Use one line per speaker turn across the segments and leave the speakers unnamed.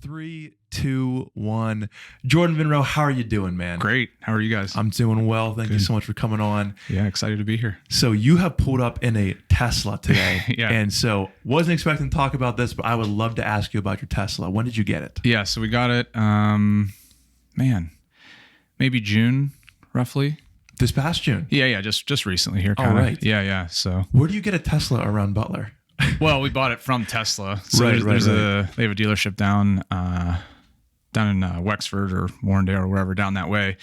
3, 2, 1. Jordan Vinroe, how are you doing, man?
Great. How are you guys?
I'm doing well. Thank you so much for coming on.
Yeah, excited to be here.
So you have pulled up in a Tesla today.
Yeah.
And so wasn't expecting to talk about this, but I would love to ask you about your Tesla. When did you get it?
Yeah, so we got it, maybe June, roughly.
This past June?
Yeah, just recently here.
All
Kinda.
right.
Yeah. So,
Where do you get a Tesla around Butler?
well, we bought it from Tesla. So
Right.
they have a dealership down in Wexford or Warrendale or wherever down that way. It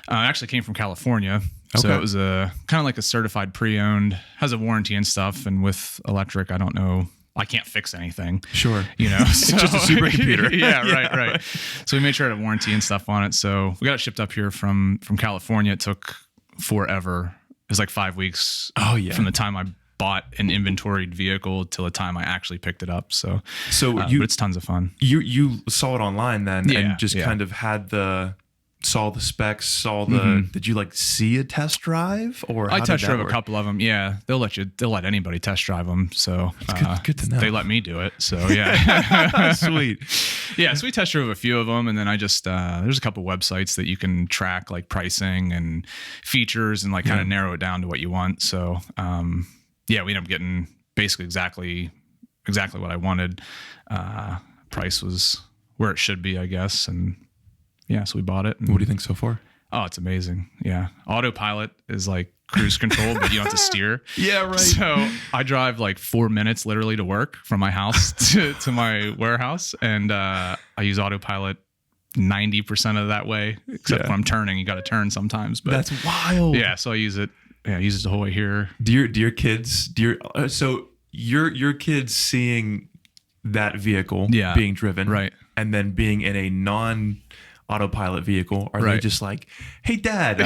actually came from California. So
Okay.
it was a kind of like a certified pre-owned, has a warranty and stuff. And with electric, I don't know. I can't fix anything.
Sure.
You know, so,
Just a supercomputer.
yeah, right. So we made sure it had warranty and stuff on it. So we got it shipped up here from California. It took forever. It was like 5 weeks.
Oh, yeah.
From the time I bought an inventoried vehicle till the time I actually picked it up. So but it's tons of fun.
You saw it online then and just
yeah.
kind of saw the specs, did you like see a test drive or
I test drove a couple of them. Yeah. They'll let anybody test drive them. So
good to know.
They let me do it. So yeah.
Sweet.
Yeah. So we test drove a few of them, and then I just, there's a couple websites that you can track like pricing and features and like kind of narrow it down to what you want. So, we ended up getting basically exactly what I wanted. Price was where it should be, I guess. And yeah, so we bought it. And,
What do you think so far?
oh, it's amazing. Yeah. Autopilot is like cruise control, but you don't have to steer.
Yeah, right.
So I drive like 4 minutes literally to work from my house to my warehouse. And I use autopilot 90% of that way, except when I'm turning. You got to turn sometimes. But
that's wild.
yeah, so I use it. Yeah, I use it the whole way here.
Do your kids, so your kids seeing that vehicle being driven,
right,
and then being in a non-autopilot vehicle, are they just like, hey, Dad,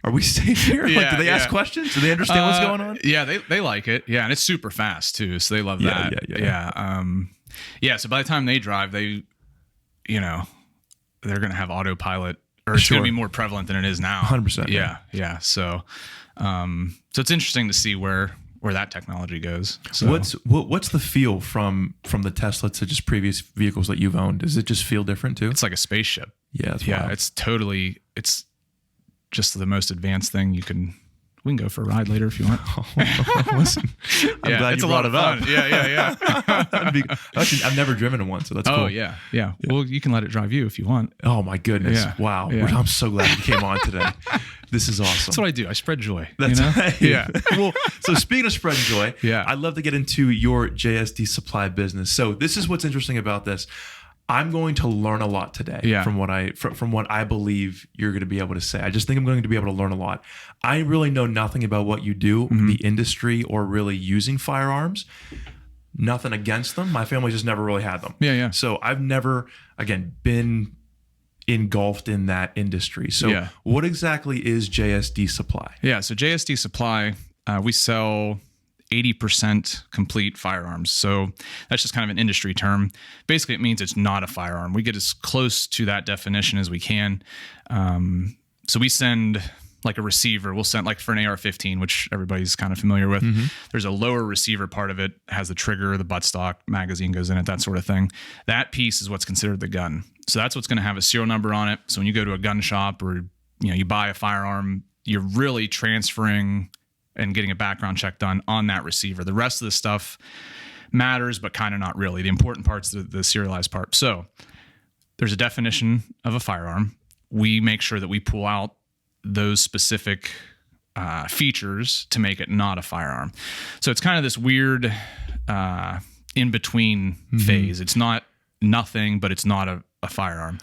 are we safe here? Like, do they ask questions? Do they understand what's going on?
Yeah, they like it. Yeah, and it's super fast too, so they love that. Yeah. So by the time they drive, they're gonna have autopilot. Or it's going to be more prevalent than it is now.
100%.
Yeah. So it's interesting to see where that technology goes. So
What's the feel from the Tesla to just previous vehicles that you've owned? Does it just feel different too?
it's like a spaceship.
Yeah. Wild.
It's just the most advanced thing you can. We can go for a ride later if you want.
Listen, I'm glad
it's
you
a lot
brought
of
it
fun.
Yeah. Actually, I've never driven in one, so that's cool.
Oh yeah. Well, you can let it drive you if you want.
Oh my goodness!
Yeah.
Wow,
Yeah.
I'm so glad you came on today. This is awesome.
That's what I do. I spread joy.
That's
yeah.
Well, so speaking of spreading joy, I'd love to get into your JSD Supply business. So this is what's interesting about this. I'm going to learn a lot today from what I believe you're going to be able to say. I just think I'm going to be able to learn a lot. I really know nothing about what you do, the industry, or really using firearms. Nothing against them. My family just never really had them.
Yeah.
So I've never, again, been engulfed in that industry. So what exactly is JSD Supply?
Yeah. So JSD Supply, we sell 80% complete firearms. So that's just kind of an industry term. Basically, it means it's not a firearm. We get as close to that definition as we can. So we send like a receiver. We'll send like for an AR-15, which everybody's kind of familiar with. There's a lower receiver part of it, has the trigger, the buttstock, magazine goes in it, that sort of thing. That piece is what's considered the gun. So that's what's going to have a serial number on it. So when you go to a gun shop or you buy a firearm, you're really transferring and getting a background check done on that receiver. The rest of the stuff matters, but kind of not really. The important part's the serialized part. So there's a definition of a firearm. We make sure that we pull out those specific features to make it not a firearm. So it's kind of this weird in-between phase. It's not nothing, but it's not a firearm.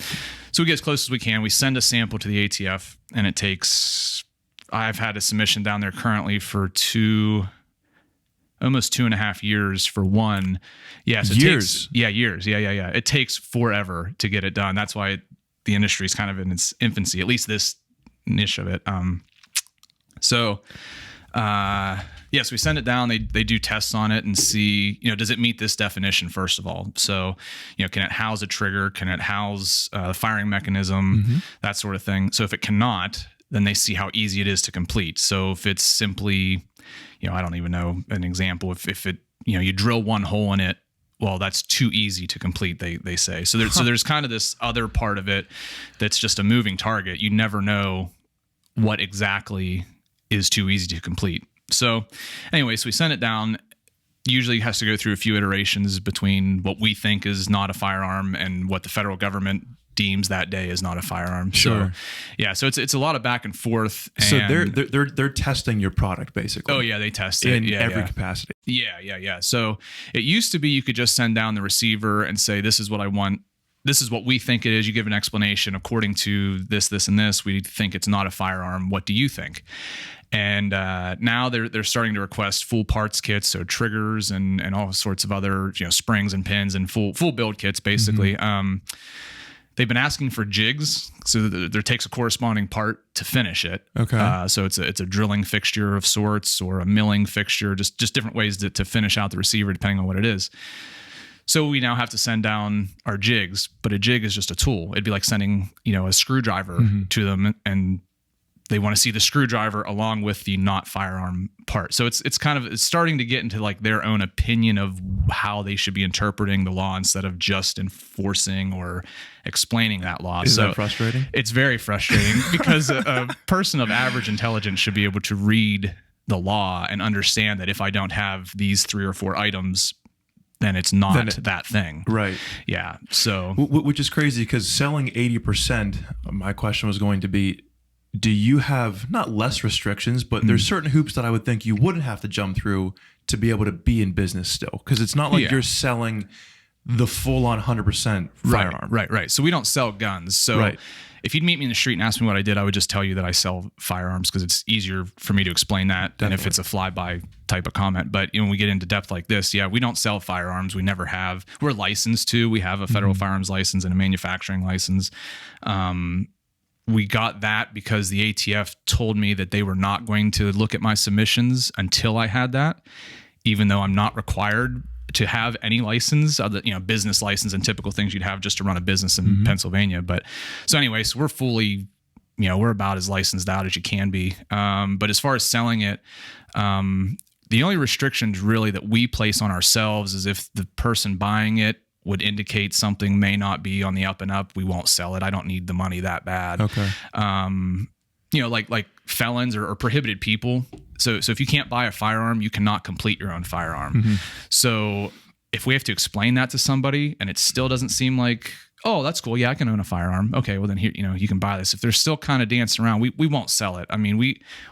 So we get as close as we can. We send a sample to the ATF, and it takes... I've had a submission down there currently for almost 2.5 years for one. Yeah. So
years.
Years. Yeah. It takes forever to get it done. That's why the industry is kind of in its infancy, at least this niche of it. So we send it down. They do tests on it and see, does it meet this definition first of all? So, can it house a trigger? Can it house the firing mechanism? That sort of thing. So if it cannot, then they see how easy it is to complete. So if it's simply, I don't even know an example. If it, you drill one hole in it well, that's too easy to complete, they say. So there's kind of this other part of it that's just a moving target. You never know what exactly is too easy to complete. So anyway, so we send it down. Usually has to go through a few iterations between what we think is not a firearm and what the federal government deems that day is not a firearm.
Sure.
So yeah, so it's a lot of back and forth. And
so they're testing your product basically.
Oh yeah, they test it
in every capacity.
Yeah. So it used to be you could just send down the receiver and say, this is what I want. This is what we think it is. You give an explanation according to this, and this. We think it's not a firearm. What do you think? And now they're starting to request full parts kits, so triggers and all sorts of other springs and pins and full build kits basically. They've been asking for jigs, so there takes a corresponding part to finish it.
Okay.
So it's a drilling fixture of sorts or a milling fixture, just different ways to finish out the receiver depending on what it is. So we now have to send down our jigs, but a jig is just a tool. It'd be like sending a screwdriver to them, and they want to see the screwdriver along with the not firearm part. So it's starting to get into like their own opinion of how they should be interpreting the law instead of just enforcing or explaining that law.
Is that frustrating?
It's very frustrating because a person of average intelligence should be able to read the law and understand that if I don't have these 3 or 4 items, then it's not that thing.
Right.
Yeah. So,
which is crazy because selling 80%, my question was going to be, do you have not less restrictions, but there's certain hoops that I would think you wouldn't have to jump through to be able to be in business still? Because it's not like you're selling the full on 100% firearm.
Right. So we don't sell guns. So if you'd meet me in the street and ask me what I did, I would just tell you that I sell firearms because it's easier for me to explain that than if it's a flyby type of comment. But when we get into depth like this, we don't sell firearms. We never have. We're licensed to. We have a federal firearms license and a manufacturing license. We got that because the ATF told me that they were not going to look at my submissions until I had that, even though I'm not required to have any license, business license and typical things you'd have just to run a business in Pennsylvania. But so anyway, so we're fully, we're about as licensed out as you can be. But as far as selling it, the only restrictions really that we place on ourselves is if the person buying it would indicate something may not be on the up and up, we won't sell it. I don't need the money that bad.
Okay.
Like felons or prohibited people. So if you can't buy a firearm, you cannot complete your own firearm. So if we have to explain that to somebody and it still doesn't seem like, oh, that's cool. Yeah, I can own a firearm. Okay, well then here, you can buy this. If they're still kind of dancing around, we won't sell it. I mean,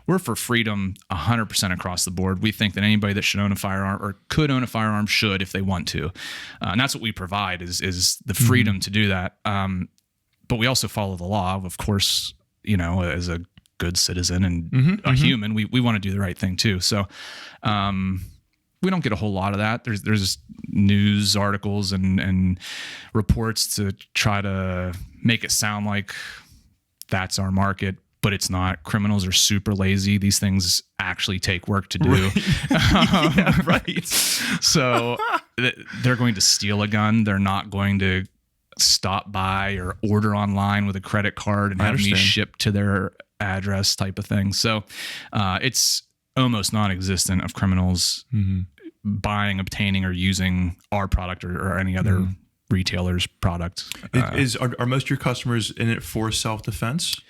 we're for freedom 100% across the board. We think that anybody that should own a firearm or could own a firearm should if they want to. And that's what we provide is the freedom to do that. But we also follow the law, of course, as a good citizen and a human, we want to do the right thing too. So, we don't get a whole lot of that. There's news articles and reports to try to make it sound like that's our market, but it's not. Criminals are super lazy. These things actually take work to do.
Right.
So they're going to steal a gun. They're not going to stop by or order online with a credit card and have me shipped to their address type of thing. So it's almost non-existent of criminals buying, obtaining, or using our product or any other retailer's product.
Are most of your customers in it for self-defense?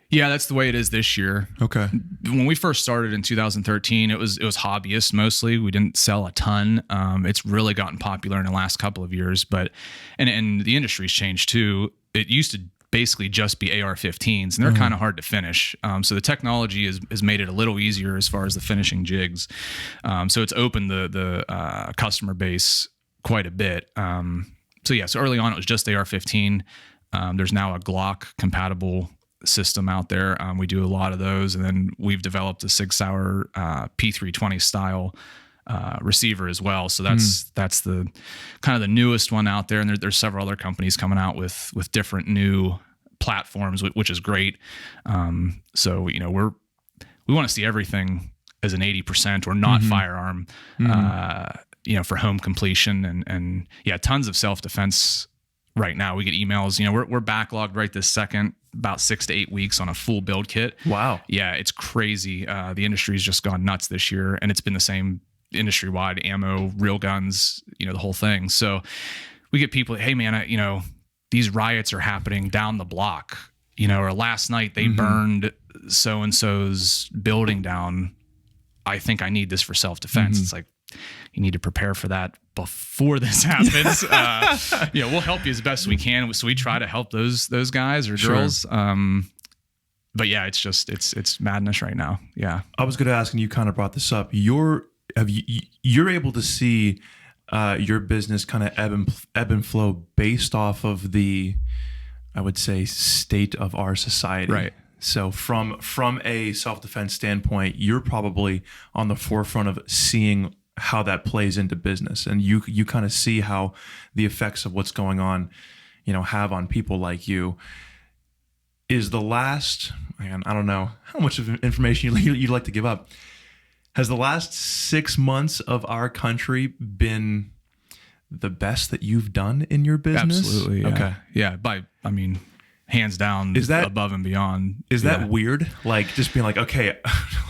Yeah, that's the way it is this year.
Okay.
When we first started in 2013, it was hobbyists mostly. We didn't sell a ton. It's really gotten popular in the last couple of years, but and the industry's changed too. It used to basically just be AR-15s, and they're kind of hard to finish. So the technology has made it a little easier as far as the finishing jigs. So it's opened the customer base quite a bit. So early on it was just AR-15. There's now a Glock compatible system out there. We do a lot of those, and then we've developed a Sig Sauer P320 style receiver as well. So that's the kind of the newest one out there. And there's several other companies coming out with different new platforms, which is great. So, we want to see everything as an 80% or not firearm, for home completion and tons of self-defense right now. We get emails, we're backlogged right this second, about 6 to 8 weeks on a full build kit.
Wow.
Yeah. It's crazy. The industry's just gone nuts this year, and it's been the same industry wide, ammo, real guns, the whole thing. So we get people, hey man, these riots are happening down the block, or last night they burned so-and-so's building down. I think I need this for self-defense. It's like, you need to prepare for that before this happens. We'll help you as best we can. So we try to help those guys or girls. But yeah, it's madness right now. Yeah.
I was going to ask, and you kind of brought this up. You're able to see your business kind of ebb and flow based off of the, I would say, state of our society.
Right.
So from a self-defense standpoint, you're probably on the forefront of seeing how that plays into business, and you kind of see how the effects of what's going on, have on people like you. Is the last, I don't know how much of information you'd like to give up. Has the last 6 months of our country been the best that you've done in your business?
Absolutely. Yeah. Okay. Yeah. Hands down, is that above and beyond?
Is that weird? Like just being like, okay,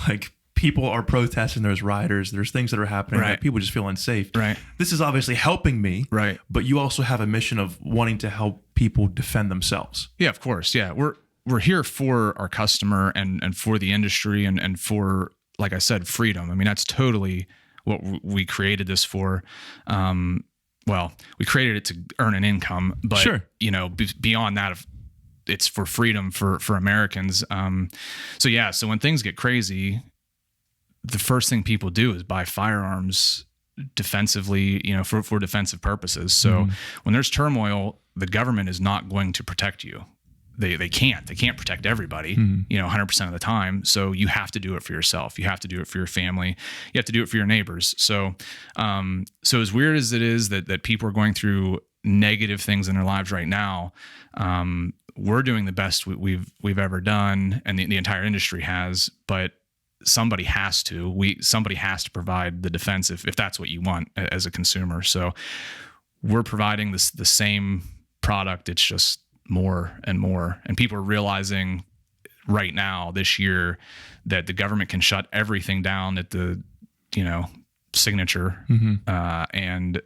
like people are protesting, there's rioters, there's things that are happening,
right.
Like people just feel unsafe.
Right.
This is obviously helping me.
Right.
But you also have a mission of wanting to help people defend themselves.
Yeah, of course. Yeah. We're here for our customer and for the industry and for, like I said, freedom. That's totally what we created this for. We created it to earn an income, but
sure.
Beyond that, it's for freedom for Americans. So when things get crazy, the first thing people do is buy firearms defensively, for defensive purposes. So when there's turmoil, the government is not going to protect you. They can't protect everybody, 100% of the time. So you have to do it for yourself. You have to do it for your family. You have to do it for your neighbors. So as weird as it is that people are going through negative things in their lives right now, we're doing the best we've ever done, and the entire industry has. But somebody has to provide the defense if that's what you want as a consumer. So we're providing the same product. It's just more and more, and people are realizing right now this year that the government can shut everything down at the signature, and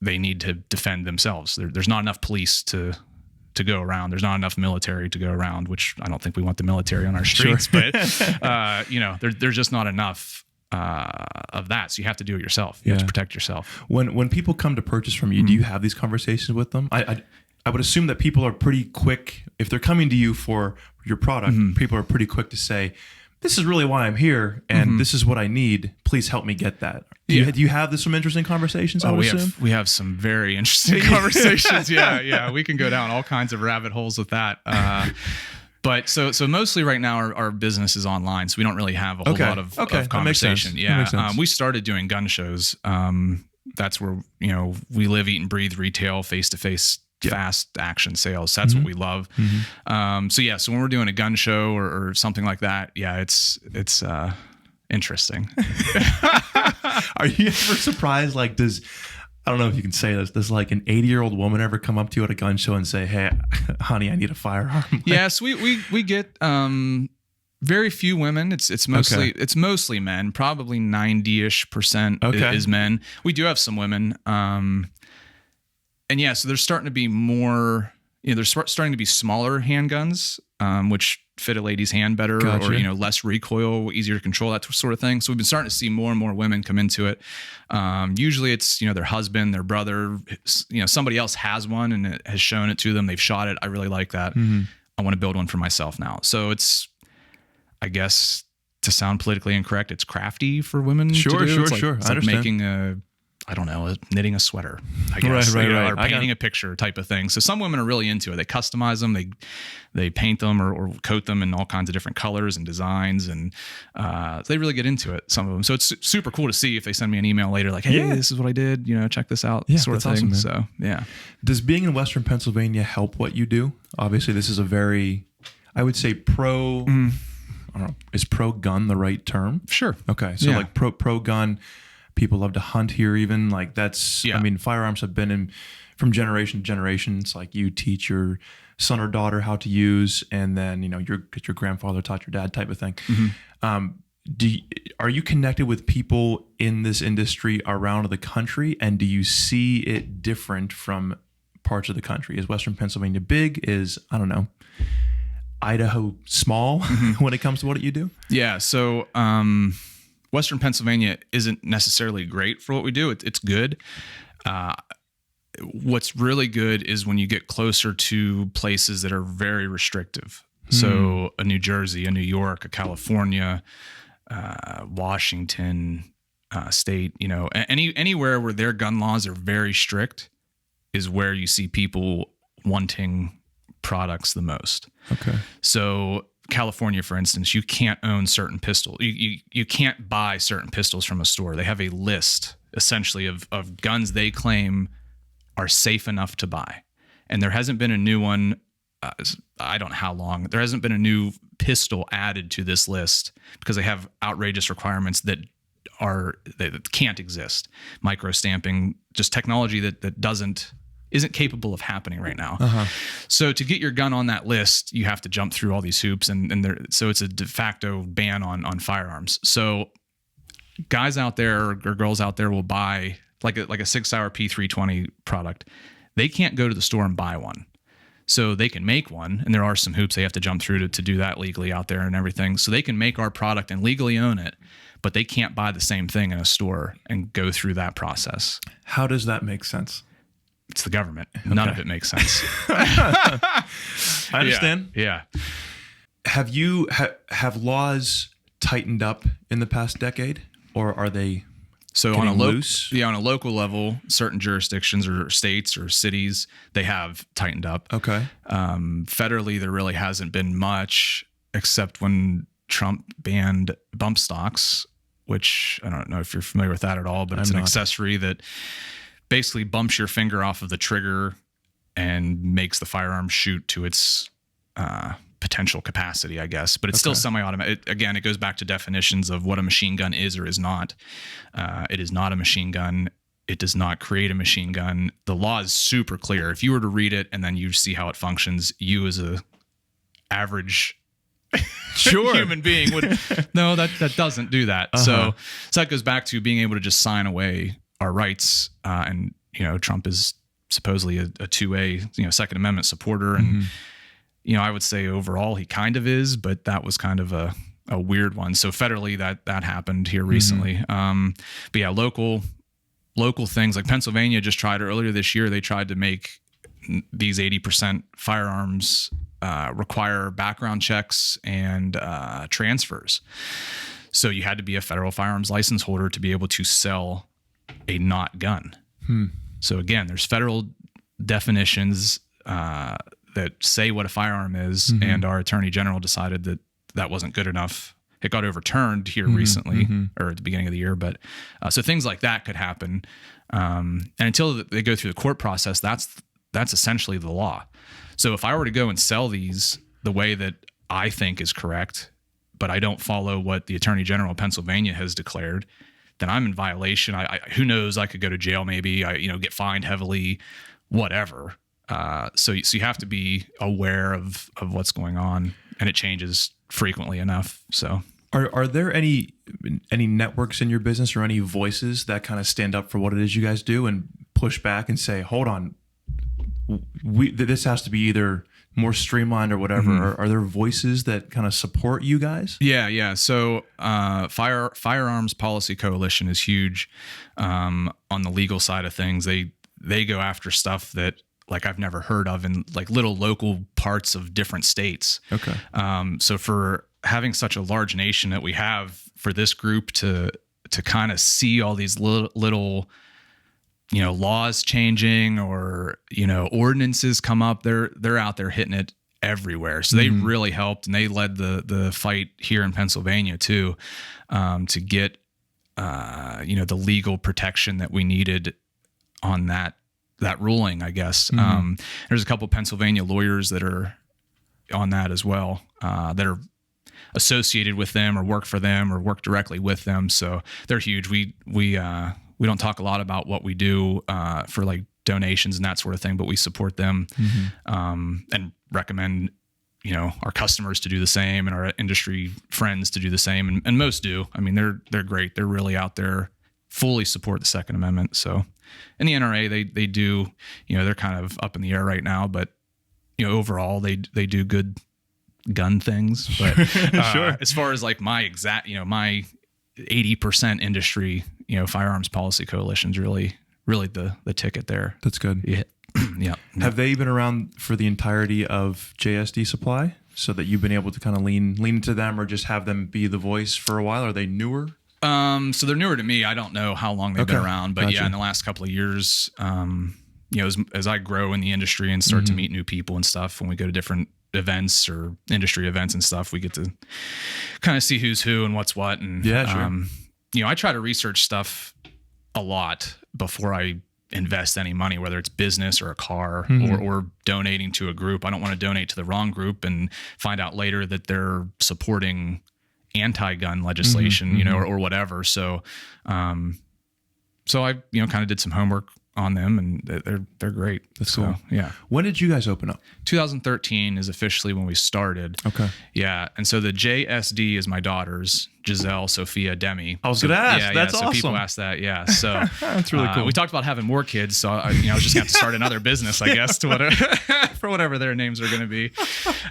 they need to defend themselves. There's not enough police to go around. There's not enough military to go around, which I don't think we want the military on our streets, sure. But there's just not enough of that. So you have to do it yourself. You have to protect yourself.
When people come to purchase from you, do you have these conversations with them? I would assume that people are pretty quick. If they're coming to you for your product, people are pretty quick to say, this is really why I'm here, and this is what I need. Please help me get that. Do you have some interesting conversations?
We have some very interesting conversations. Yeah. We can go down all kinds of rabbit holes with that. But so mostly right now our business is online, so we don't really have a whole lot of conversation. Yeah. We started doing gun shows. That's where we live, eat, and breathe retail, face-to-face. Fast action sales. That's what we love. So when we're doing a gun show or something like that, it's interesting.
Are you ever surprised? I don't know if you can say this. Does like an 80-year-old woman ever come up to you at a gun show and say, "Hey, honey, I need a firearm"?
Yes, we get very few women. It's mostly men. Probably 90-ish% is men. We do have some women. And so there's starting to be more, there's starting to be smaller handguns, which fit a lady's hand better, gotcha. Or, less recoil, easier to control, that sort of thing. So we've been starting to see more and more women come into it. Usually it's, their husband, their brother, somebody else has one and it has shown it to them. They've shot it. I really like that. I want to build one for myself now. So it's, I guess, to sound politically incorrect, it's crafty for women.
Sure.
It's
I
like making knitting a sweater, I guess,
right.
Or painting a picture type of thing. So some women are really into it. They customize them, they paint them or coat them in all kinds of different colors and designs, and they really get into it, some of them. So it's super cool to see if they send me an email later like, hey, this is what I did, check this out, sort of thing. Awesome, so
Does being in Western Pennsylvania help what you do? Obviously, this is a very, I would say, pro. I don't know, is pro gun the right term?
Sure.
Okay, so like pro gun. People love to hunt here, even like that's. I mean, firearms have been from generation to generation. It's like you teach your son or daughter how to use, and then your grandfather taught your dad, type of thing. are you connected with people in this industry around the country, and do you see it different from parts of the country? Is Western Pennsylvania big? Is, I don't know, Idaho small when it comes to what you do?
Yeah. So Western Pennsylvania isn't necessarily great for what we do. It's good. What's really good is when you get closer to places that are very restrictive. So a New Jersey, a New York, a California, Washington state, anywhere where their gun laws are very strict is where you see people wanting products the most.
Okay.
So California, for instance, you can't own certain pistols. You can't buy certain pistols from a store. They have a list essentially of guns they claim are safe enough to buy. And there hasn't been a new one. I don't know how long. There hasn't been a new pistol added to this list because they have outrageous requirements that can't exist. Micro stamping, just technology that isn't capable of happening right now. So to get your gun on that list, you have to jump through all these hoops, so it's a de facto ban on firearms. So guys out there or girls out there will buy like a Sig Sauer P320 product. They can't go to the store and buy one. So they can make one, and there are some hoops they have to jump through to do that legally out there and everything. So they can make our product and legally own it, but they can't buy the same thing in a store and go through that process.
How does that make sense?
It's the government. Okay. None of it makes sense.
I understand.
Yeah.
Have laws tightened up in the past decade, or are they
on a
loose?
On a local level, certain jurisdictions or states or cities, they have tightened up.
Okay.
Federally, there really hasn't been much, except when Trump banned bump stocks, which I don't know if you're familiar with that at all, but it's an accessory that basically bumps your finger off of the trigger and makes the firearm shoot to its potential capacity, I guess. But it's still semi-automatic. Again, it goes back to definitions of what a machine gun is or is not. It is not a machine gun. It does not create a machine gun. The law is super clear. If you were to read it and then you see how it functions, you as a average human being would no, that doesn't do that. So that goes back to being able to just sign away our rights. And Trump is supposedly a 2A, Second Amendment supporter, and I would say overall he kind of is, but that was kind of a weird one. So federally that happened here recently. But yeah, local things like Pennsylvania just tried earlier this year. They tried to make these 80% firearms require background checks and transfers. So you had to be a federal firearms license holder to be able to sell a not gun. So again, there's federal definitions that say what a firearm is, and our attorney general decided that wasn't good enough. It got overturned here recently, or at the beginning of the year. But so things like that could happen, and until they go through the court process, that's essentially the law. So if I were to go and sell these the way that I think is correct, but I don't follow what the attorney general of Pennsylvania has declared, then I'm in violation. Who knows? I could go to jail, maybe. Get fined heavily, whatever. So you have to be aware of what's going on, and it changes frequently enough. So
are there any networks in your business or any voices that kind of stand up for what it is you guys do and push back and say, hold on, this has to be either more streamlined or whatever? Are there voices that kind of support you guys?
Yeah. So Firearms Policy Coalition is huge on the legal side of things. They go after stuff that like I've never heard of in like little local parts of different states.
Okay.
So for having such a large nation that we have, for this group to kind of see all these little laws changing or, ordinances come up, they're out there hitting it everywhere. So they really helped, and they led the fight here in Pennsylvania too, to get, the legal protection that we needed on that ruling, I guess. There's a couple Pennsylvania lawyers that are on that as well, that are associated with them or work for them or work directly with them. So they're huge. We don't talk a lot about what we do for like donations and that sort of thing, but we support them and recommend, our customers to do the same and our industry friends to do the same. And most do. I mean, they're great. They're really out there, fully support the Second Amendment. So in the NRA, they do, they're kind of up in the air right now, but overall they do good gun things. But
sure.
As far as like my exact, my 80% industry, firearms policy coalition's really the ticket there.
That's good.
Yeah. Yeah.
Have they been around for the entirety of JSD Supply so that you've been able to kind of lean into them or just have them be the voice for a while? Are they newer?
So they're newer to me. I don't know how long they've been around, but
Gotcha.
in the last couple of years, as I grow in the industry and start to meet new people and stuff, when we go to different events or industry events and stuff, we get to kind of see who's who and what's what. And I try to research stuff a lot before I invest any money, whether it's business or a car or donating to a group. I don't want to donate to the wrong group and find out later that they're supporting anti-gun legislation, or whatever. So I, kind of did some homework on them, and they're great.
That's cool.
Yeah.
When did you guys open up?
2013 is officially when we started.
Okay.
Yeah. And so the JSD is my daughters, Giselle, Sophia, Demi.
I was going to ask.
Yeah,
that's
so
awesome.
people ask that. Yeah. So
that's really cool.
We talked about having more kids. So I was just going to start another business, I guess, to whatever, for whatever their names are going to be.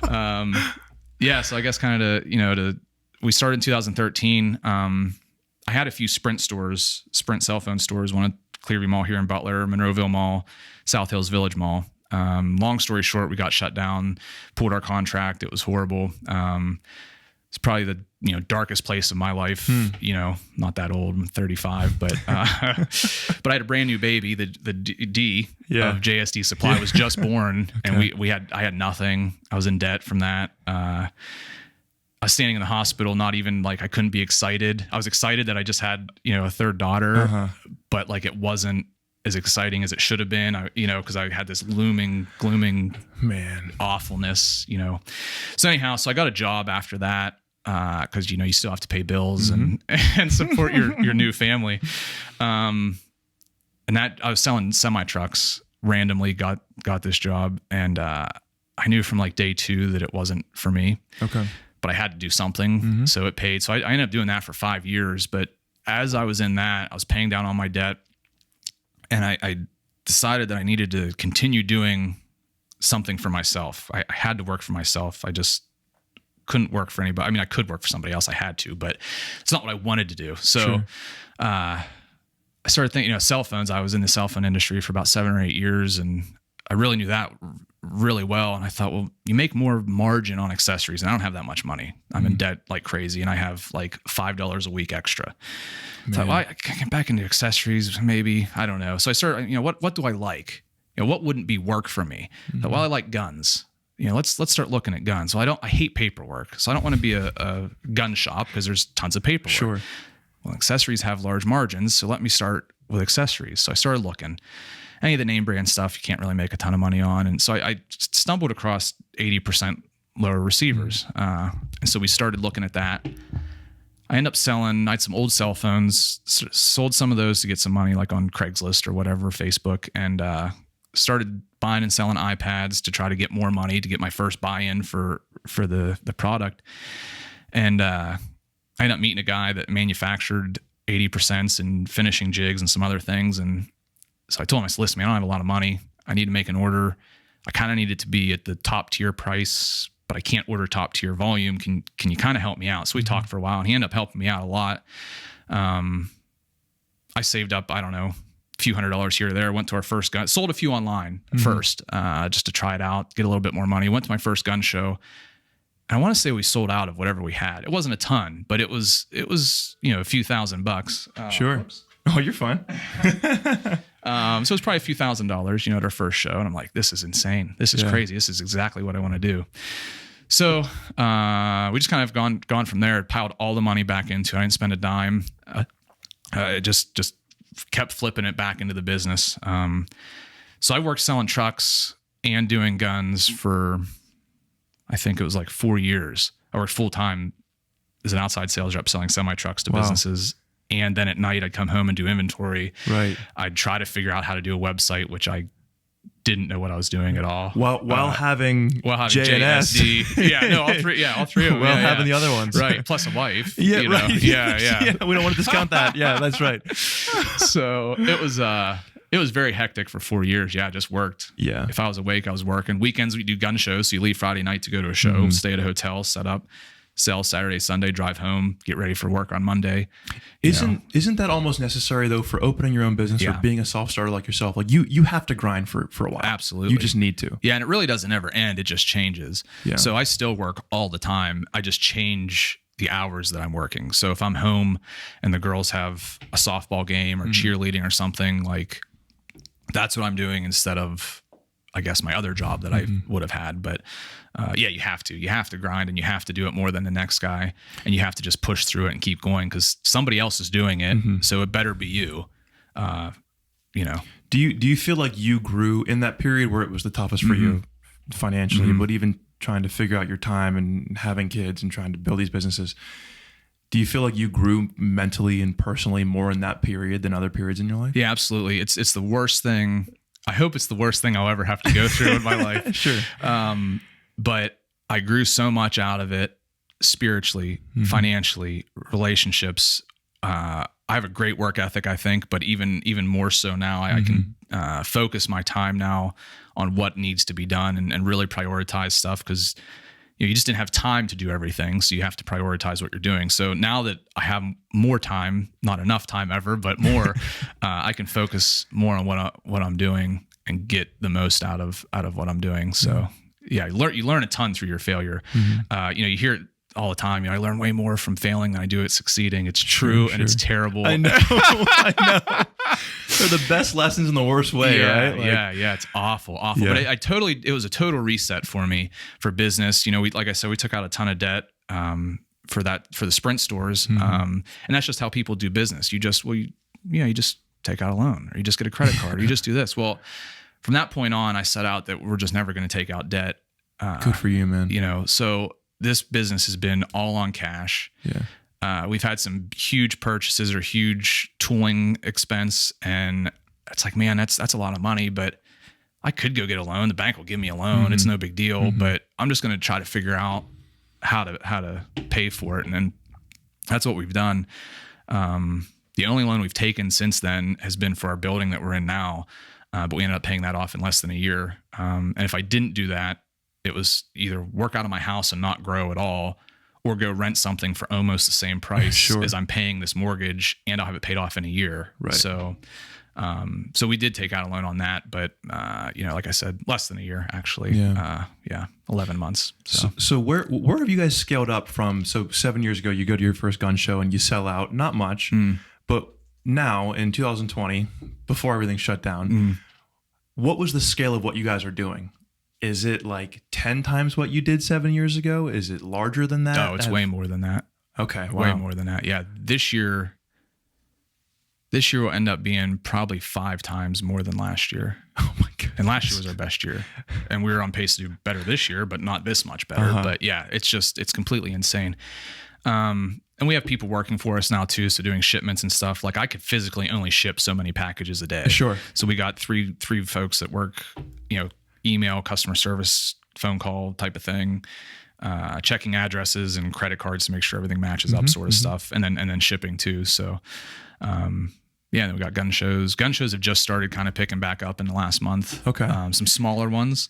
So I guess kind of, we started in 2013. I had a few Sprint cell phone stores, one at Clearview Mall here in Butler, Monroeville Mall, South Hills Village Mall. Long story short, we got shut down, pulled our contract. It was horrible. It's probably the darkest place of my life. Not that old, I'm 35, but but I had a brand new baby. The D of JSD Supply was just born, and I had nothing. I was in debt from that. I was standing in the hospital, not even like I couldn't be excited. I was excited that I just had, a third daughter, but like it wasn't as exciting as it should have been, because I had this glooming awfulness, So anyhow, so I got a job after that, because, you still have to pay bills and support your new family. And that I was selling semi trucks, randomly got this job. And I knew from like day 2 that it wasn't for me.
Okay.
But I had to do something. So it paid. So I ended up doing that for 5 years. But as I was in that, I was paying down all my debt. And I decided that I needed to continue doing something for myself. I had to work for myself. I just couldn't work for anybody. I mean, I could work for somebody else. I had to, but it's not what I wanted to do. So I started thinking, cell phones. I was in the cell phone industry for about 7 or 8 years, and I really knew that really well. And I thought, well, you make more margin on accessories, and I don't have that much money. I'm in debt like crazy, and I have like $5 a week extra. I thought, well, I can get back into accessories, maybe. I don't know. So I started, what do I like? What wouldn't be work for me? I thought, well, I like guns. Let's start looking at guns. So I hate paperwork. So I don't want to be a gun shop because there's tons of paperwork.
Sure.
Well, accessories have large margins, so let me start with accessories. So I started looking. Any of the name brand stuff you can't really make a ton of money on. And so I stumbled across 80% lower receivers. And so we started looking at that. I ended up selling, I had some old cell phones, sold some of those to get some money, like on Craigslist or whatever, Facebook, and started buying and selling iPads to try to get more money to get my first buy-in for the product. And I ended up meeting a guy that manufactured 80% and finishing jigs and some other things. And so I told him, I said, listen, man, I don't have a lot of money. I need to make an order. I kind of need it to be at the top tier price, but I can't order top tier volume. Can you kind of help me out? So we talked for a while, and he ended up helping me out a lot. I saved up, I don't know, a few $100s here or there. Went to our first gun, sold a few online first, just to try it out, get a little bit more money. Went to my first gun show. And I want to say we sold out of whatever we had. It wasn't a ton, but it was a few $1,000s.
Sure.
Whoops.
Oh, you're fine.
So it was probably a few $1,000s, at our first show. And I'm like, this is insane. This is crazy. This is exactly what I want to do. So we just kind of gone from there, piled all the money back into it. I didn't spend a dime. Just kept flipping it back into the business. So I worked selling trucks and doing guns for, I think it was like 4 years. I worked full time as an outside sales rep selling semi trucks to businesses. And then at night I'd come home and do inventory.
Right.
I'd try to figure out how to do a website, which I didn't know what I was doing at all.
While having
JSD. Yeah, no, all three of them.
While having the other ones.
Right. Plus a wife.
Yeah,
you know?
right.
Yeah.
We don't want to discount that. Yeah, that's right.
So it was very hectic for 4 years. Yeah, it just worked.
Yeah.
If I was awake, I was working. Weekends, we do gun shows. So you leave Friday night to go to a show, stay at a hotel, set up, sell Saturday, Sunday, drive home, get ready for work on Monday.
Isn't that almost necessary though for opening your own business or being a self-starter like yourself? Like you have to grind for a while.
Absolutely.
You just need to.
Yeah, and it really doesn't ever end. It just changes.
Yeah.
So I still work all the time. I just change the hours that I'm working. So if I'm home and the girls have a softball game or cheerleading or something, like that's what I'm doing instead of, I guess, my other job that I would have had. But you have to grind, and you have to do it more than the next guy, and you have to just push through it and keep going because somebody else is doing it. So it better be you.
Do you feel like you grew in that period where it was the toughest for you financially, but even trying to figure out your time and having kids and trying to build these businesses? Do you feel like you grew mentally and personally more in that period than other periods in your life?
Yeah, absolutely. It's the worst thing. I hope it's the worst thing I'll ever have to go through in my life.
Sure.
But I grew so much out of it spiritually, financially, relationships. I have a great work ethic, I think, but even more so now, I can focus my time now on what needs to be done and really prioritize stuff because you just didn't have time to do everything. So you have to prioritize what you're doing. So now that I have more time, not enough time ever, but more, I can focus more on what I'm doing and get the most out of what I'm doing. So you learn a ton through your failure. You hear it all the time. I learn way more from failing than I do at succeeding. It's true. And it's terrible.
I know. They're the best lessons in the worst way, right?
Yeah. It's awful. Yeah. But it was a total reset for me for business. Like I said, we took out a ton of debt for the Sprint stores. And that's just how people do business. You just take out a loan, or you just get a credit card, or you just do this. Well, from that point on, I set out that we're just never going to take out debt.
Good for you, man.
So this business has been all on cash.
Yeah.
We've had some huge purchases or huge tooling expense, and it's like, man, that's a lot of money, but I could go get a loan. The bank will give me a loan. It's no big deal, but I'm just going to try to figure out how to pay for it. And then that's what we've done. The only loan we've taken since then has been for our building that we're in now. But we ended up paying that off in less than a year. And if I didn't do that, it was either work out of my house and not grow at all, or go rent something for almost the same price as I'm paying this mortgage, and I'll have it paid off in a year.
Right.
So we did take out a loan on that, but like I said, less than a year actually. 11 months.
So where have you guys scaled up from? So 7 years ago, you go to your first gun show and you sell out, not much, but now in 2020, before everything shut down, what was the scale of what you guys are doing? Is it like 10 times what you did 7 years ago? Is it larger than that?
No, it's way more than that.
Okay.
Way more than that. Yeah. This year will end up being probably 5 times more than last year.
Oh my God.
And last year was our best year. And we were on pace to do better this year, but not this much better. But yeah, it's completely insane. And we have people working for us now too. So doing shipments and stuff, like I could physically only ship so many packages a day.
Sure.
So we got three folks that work, email, customer service, phone call type of thing, checking addresses and credit cards to make sure everything matches up, sort of stuff. And then shipping too. So, and then we got gun shows. Gun shows have just started kind of picking back up in the last month.
Okay.
Some smaller ones,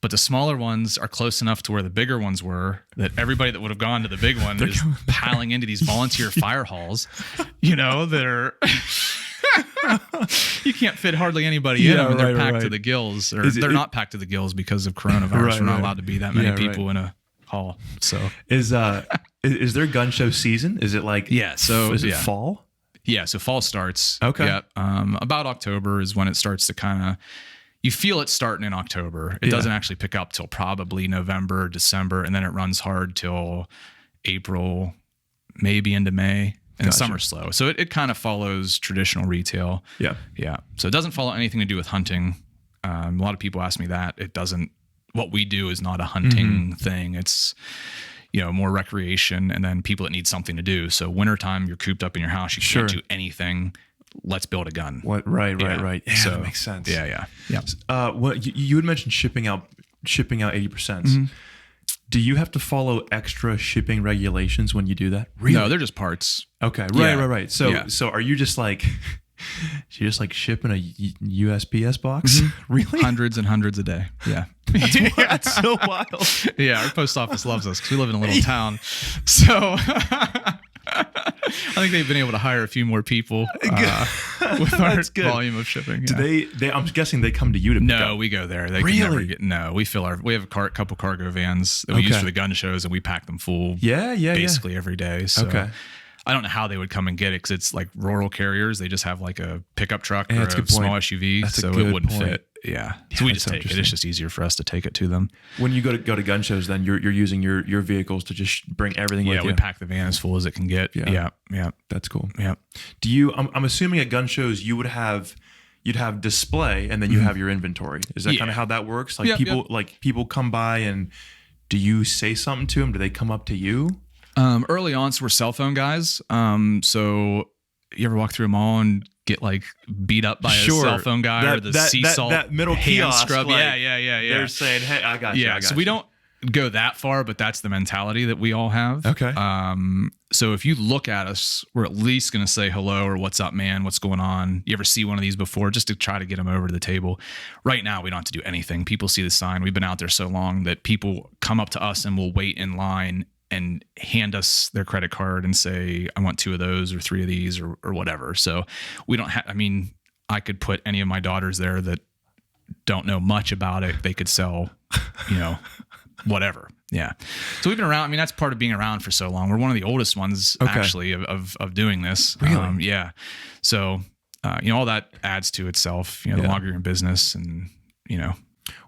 but the smaller ones are close enough to where the bigger ones were that everybody that would have gone to the big one is piling into these volunteer fire halls, that are, you can't fit hardly anybody in them, and they're packed to the gills, or they're not packed to the gills because of coronavirus. We're not allowed to be that many people in a hall. So
is there gun show season? Is it like, is it fall?
Yeah. So fall starts.
Okay.
Yeah. About October is when it starts to kind of, you feel it starting in October. It doesn't actually pick up till probably November, December, and then it runs hard till April, maybe into May. And summer's slow. So it kind of follows traditional retail.
Yeah.
Yeah. So it doesn't follow anything to do with hunting. A lot of people ask me that. It doesn't. What we do is not a hunting thing. It's, more recreation, and then people that need something to do. So wintertime, you're cooped up in your house. You can't do anything. let's build a gun.
What? Right. Yeah, so that makes sense.
Yeah.
What you had mentioned shipping out 80%. Mm-hmm. Do you have to follow extra shipping regulations when you do that?
Really? No, they're just parts.
Okay. Right. So are you just like, you're just like shipping a USPS box?
Mm-hmm. Really? Hundreds and hundreds a day. Yeah.
That's so wild.
Yeah. Our post office loves us because we live in a little town. So I think they've been able to hire a few more people with our volume of shipping.
Yeah. Do they? I'm guessing they come to you to pick up.
We go there. They
really?
Can never get. No, we have a couple cargo vans that we use for the gun shows, and we pack them full. Basically every day. So I don't know how they would come and get it because it's like rural carriers. They just have like a pickup truck or a small SUV, so it wouldn't fit. Yeah. So we just take it. It's just easier for us to take it to them.
When you go to gun shows, then you're using your vehicles to just bring everything with you.
Yeah, we pack the van as full as it can get. Yeah.
That's cool.
Yeah.
Do you? I'm assuming at gun shows you'd have display and then you have your inventory. Is that kind of how that works? Like people come by and do you say something to them? Do they come up to you?
Early on, so we're cell phone guys. So you ever walk through a mall and get like beat up by a cell phone guy or the sea salt
that middle
hand
kiosk
scrub?
Like,
yeah.
They're saying, "Hey, I got you."
Yeah, so we don't go that far, but that's the mentality that we all have.
Okay.
So if you look at us, we're at least going to say hello or what's up, man? What's going on? You ever see one of these before? Just to try to get them over to the table. Right now, we don't have to do anything. People see the sign. We've been out there so long that people come up to us and will wait in line and hand us their credit card and say, I want 2 of those or 3 of these or whatever. So we don't have, I could put any of my daughters there that don't know much about it. They could sell, whatever. Yeah. So we've been around. That's part of being around for so long. We're one of the oldest ones actually of doing this.
Really?
Yeah. So, all that adds to itself, the longer you're in business and,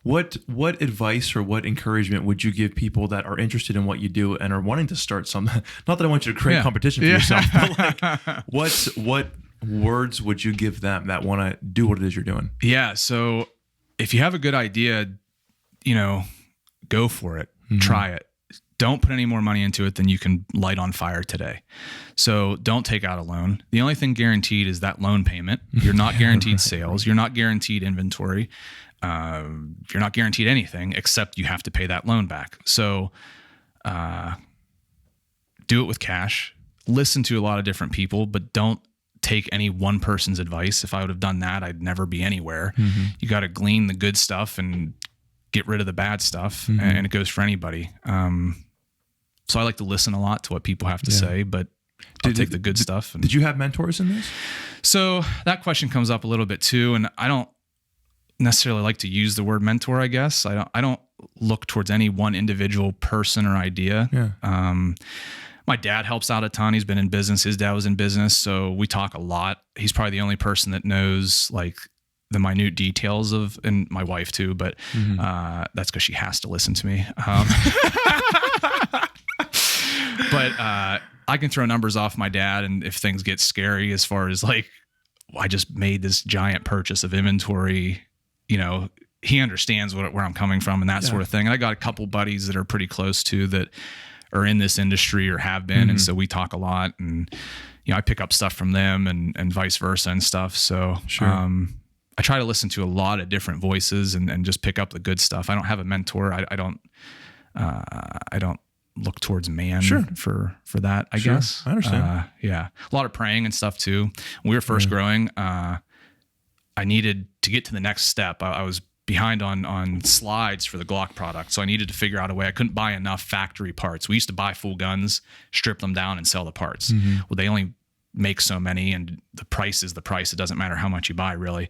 What advice or what encouragement would you give people that are interested in what you do and are wanting to start something? Not that I want you to create competition for yourself, but like, what words would you give them that want to do what it is you're doing?
Yeah. So if you have a good idea, go for it. Mm-hmm. Try it. Don't put any more money into it than you can light on fire today. So don't take out a loan. The only thing guaranteed is that loan payment. You're not guaranteed sales. You're not guaranteed inventory. You're not guaranteed anything except you have to pay that loan back. So do it with cash. Listen to a lot of different people, but don't take any one person's advice. If I would have done that, I'd never be anywhere. Mm-hmm. You got to glean the good stuff and get rid of the bad stuff. Mm-hmm. And it goes for anybody. So I like to listen a lot to what people have to say, but I'll take the good stuff.
Did you have mentors in this?
So that question comes up a little bit too. And I don't necessarily like to use the word mentor, I guess. I don't look towards any one individual person or idea. Yeah. My dad helps out a ton. He's been in business. His dad was in business. So we talk a lot. He's probably the only person that knows like the minute details of, and my wife too, but that's because she has to listen to me. But I can throw numbers off my dad, and if things get scary as far as like, I just made this giant purchase of inventory, he understands where I'm coming from and that sort of thing. And I got a couple buddies that are pretty close to that are in this industry or have been. Mm-hmm. And so we talk a lot, and, I pick up stuff from them and vice versa and stuff. So, I try to listen to a lot of different voices and just pick up the good stuff. I don't have a mentor. I don't look towards man for that, I guess.
I understand.
A lot of praying and stuff too. When we were first growing, I needed to get to the next step. I was behind on slides for the Glock product. So I needed to figure out a way. I couldn't buy enough factory parts. We used to buy full guns, strip them down and sell the parts. Mm-hmm. Well, they only make so many, and the price is the price. It doesn't matter how much you buy, really.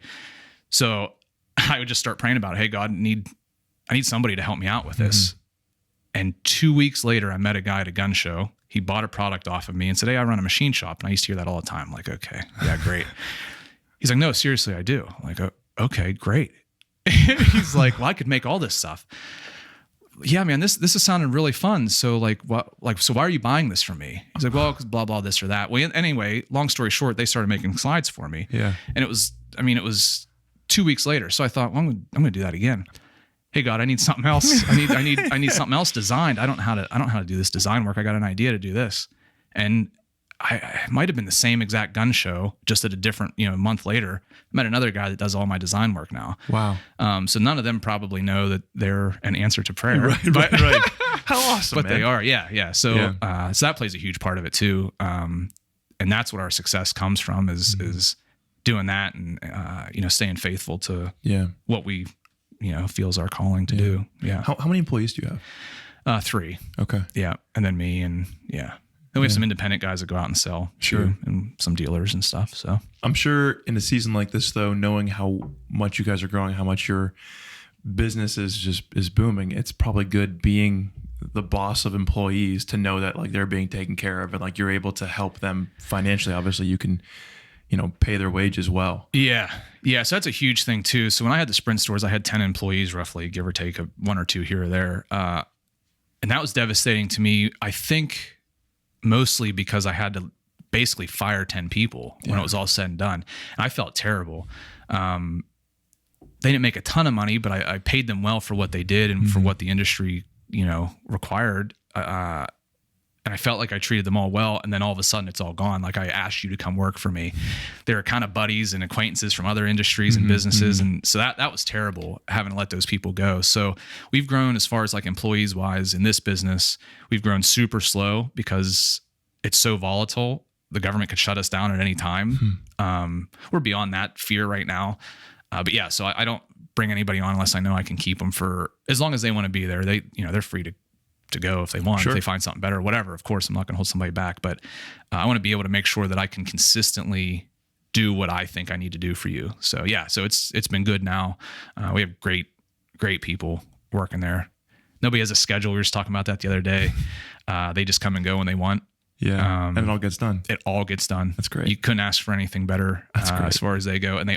So I would just start praying about, hey, God, I need somebody to help me out with this. And 2 weeks later, I met a guy at a gun show. He bought a product off of me and said, hey, I run a machine shop. And I used to hear that all the time. I'm like, okay, yeah, great. He's like, no, seriously, I do. I'm like, okay, great. He's like, well, I could make all this stuff. Yeah, man, this is sounding really fun. So so why are you buying this from me? He's like, well, because blah, blah, this or that. Well, anyway, long story short, they started making slides for me.
Yeah.
And it was 2 weeks later. So I thought, well, I'm going to do that again. Hey, God, I need something else. I need something else designed. I don't know how to do this design work. I got an idea to do this. And it might have been the same exact gun show, just at a different, a month later. I met another guy that does all my design work now.
Wow.
So none of them probably know that they're an answer to prayer.
Right. How awesome,
but
man.
they are. Yeah. So, so that plays a huge part of it too. And that's what our success comes from is doing that and, staying faithful to what we, feels our calling to do. Yeah.
How many employees do you have?
3.
Okay.
Yeah. And then me and then we have some independent guys that go out and sell too, and some dealers and stuff. So
I'm sure in a season like this though, knowing how much you guys are growing, how much your business is booming, it's probably good being the boss of employees to know that like they're being taken care of and like you're able to help them financially. Obviously you can, pay their wages well.
Yeah. So that's a huge thing too. So when I had the Sprint stores, I had 10 employees roughly, give or take 1 or 2 here or there. And that was devastating to me. I think mostly because I had to basically fire 10 people when it was all said and done. And I felt terrible. They didn't make a ton of money, but I paid them well for what they did and for what the industry, required. And I felt like I treated them all well. And then all of a sudden it's all gone. Like I asked you to come work for me. They were kind of buddies and acquaintances from other industries and businesses. And so that was terrible, having to let those people go. So we've grown as far as like employees wise in this business, we've grown super slow because it's so volatile. The government could shut us down at any time. We're beyond that fear right now. But yeah, so I don't bring anybody on unless I know I can keep them for as long as they want to be there. They, they're free to go if they want, if they find something better or whatever. Of course, I'm not going to hold somebody back, but I want to be able to make sure that I can consistently do what I think I need to do for you. So yeah, so it's been good now. We have great people working there. Nobody has a schedule. We were just talking about that the other day. They just come and go when they want.
Yeah. And it all gets done.
It all gets done.
That's great.
You couldn't ask for anything better as far as they go. And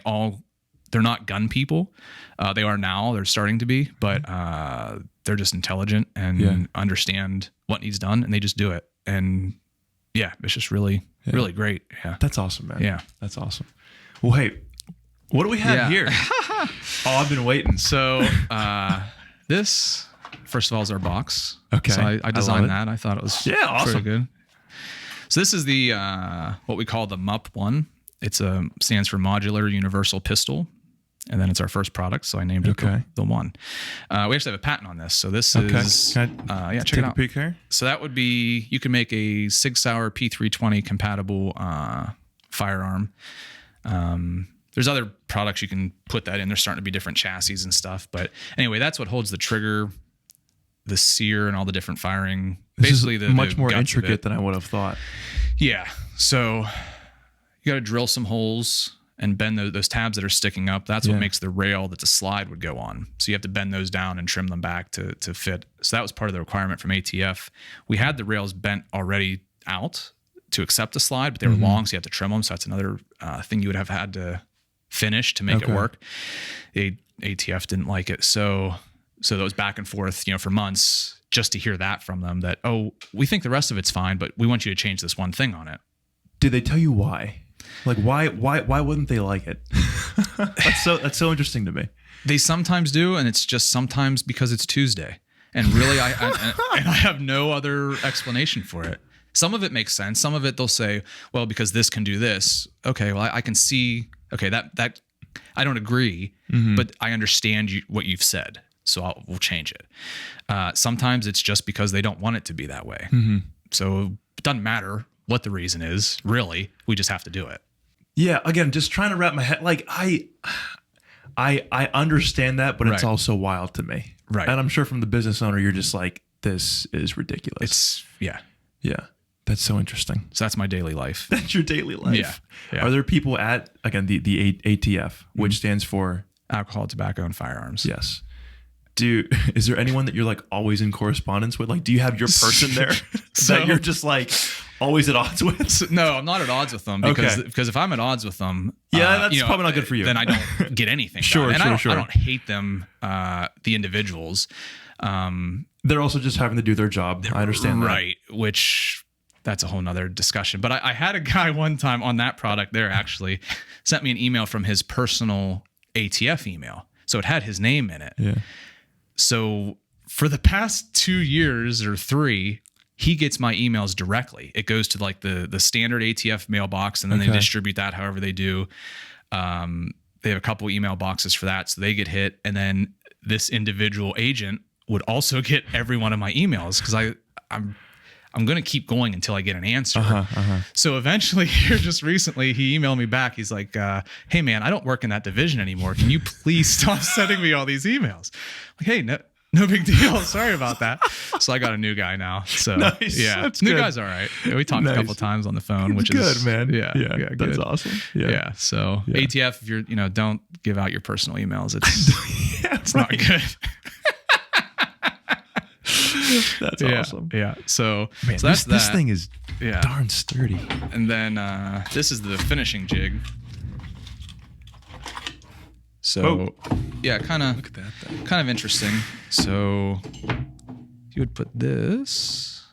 they're not gun people. They are now, they're starting to be, but they're just intelligent and understand what needs done and they just do it. And yeah, it's just really great. Yeah.
That's awesome, man.
Yeah.
That's awesome. Well, hey, what do we have here? I've been waiting.
So this, first of all, is our box.
Okay.
So I designed that. I thought it was
awesome.
pretty good. So this is the, what we call the MUP1. It's stands for Modular Universal Pistol. And then it's our first product, so I named it the one. We actually have a patent on this, so this is check it out.
Take a peek here.
So that would be you can make a Sig Sauer P320 compatible firearm. There's other products you can put that in. There's starting to be different chassis and stuff, but anyway, that's what holds the trigger, the sear, and all the different firing.
Basically, much more intricate than I would have thought.
Yeah, so you got to drill some holes and bend those tabs that are sticking up. That's what makes the rail that the slide would go on. So you have to bend those down and trim them back to fit. So that was part of the requirement from ATF. We had the rails bent already out to accept the slide, but they were long, so you have to trim them. So that's another thing you would have had to finish to make it work. ATF didn't like it. So that was back and forth, for months, just to hear that from them that, we think the rest of it's fine, but we want you to change this one thing on it.
Did they tell you why? Like why wouldn't they like it? That's so interesting to me.
They sometimes do, and it's just sometimes because it's Tuesday. And really, I have no other explanation for it. Some of it makes sense. Some of it they'll say, well, because this can do this. Okay, well, I can see. Okay, that I don't agree, but I understand what you've said, so we'll change it. Sometimes it's just because they don't want it to be that way. So it doesn't matter what the reason is, really. We just have to do it.
Yeah, again, just trying to wrap my head. Like I understand that, but it's also wild to me.
Right.
And I'm sure from the business owner, you're just like, this is ridiculous.
Yeah.
That's so interesting.
So that's my daily life.
That's your daily life. Yeah. Are there people at, again, the ATF, which stands for?
Alcohol, Tobacco, and Firearms.
Yes. Is there anyone that you're like always in correspondence with? Like, do you have your person there that you're just like always at odds with?
No, I'm not at odds with them because if I'm at odds with them,
that's probably not good for you.
Then I don't get anything done. I don't hate them, the individuals.
They're also just having to do their job. I understand that.
Right, which that's a whole nother discussion. But I had a guy one time on that product there actually sent me an email from his personal ATF email. So it had his name in it.
Yeah.
So for the past 2 years or 3, he gets my emails directly. It goes to like the standard ATF mailbox, and then they distribute that however they do. They have a couple email boxes for that, so they get hit. And then this individual agent would also get every one of my emails because I'm going to keep going until I get an answer. So eventually, here just recently, he emailed me back. He's like, hey, man, I don't work in that division anymore. Can you please stop sending me all these emails? Like, hey, no big deal. Sorry about that. So I got a new guy now. So
nice.
Yeah,
that's
new
good.
guy's all right. Yeah, we talked a couple times on the phone, which
good,
is
man.
Yeah,
that's
good.
awesome.
Yeah. So ATF, if you're, don't give out your personal emails. It's it's not good.
That's awesome.
Yeah. So,
man,
so that's
this
that.
thing is darn sturdy.
And then this is the finishing jig. So kind of
look at that thing.
Kind of interesting. So you would put this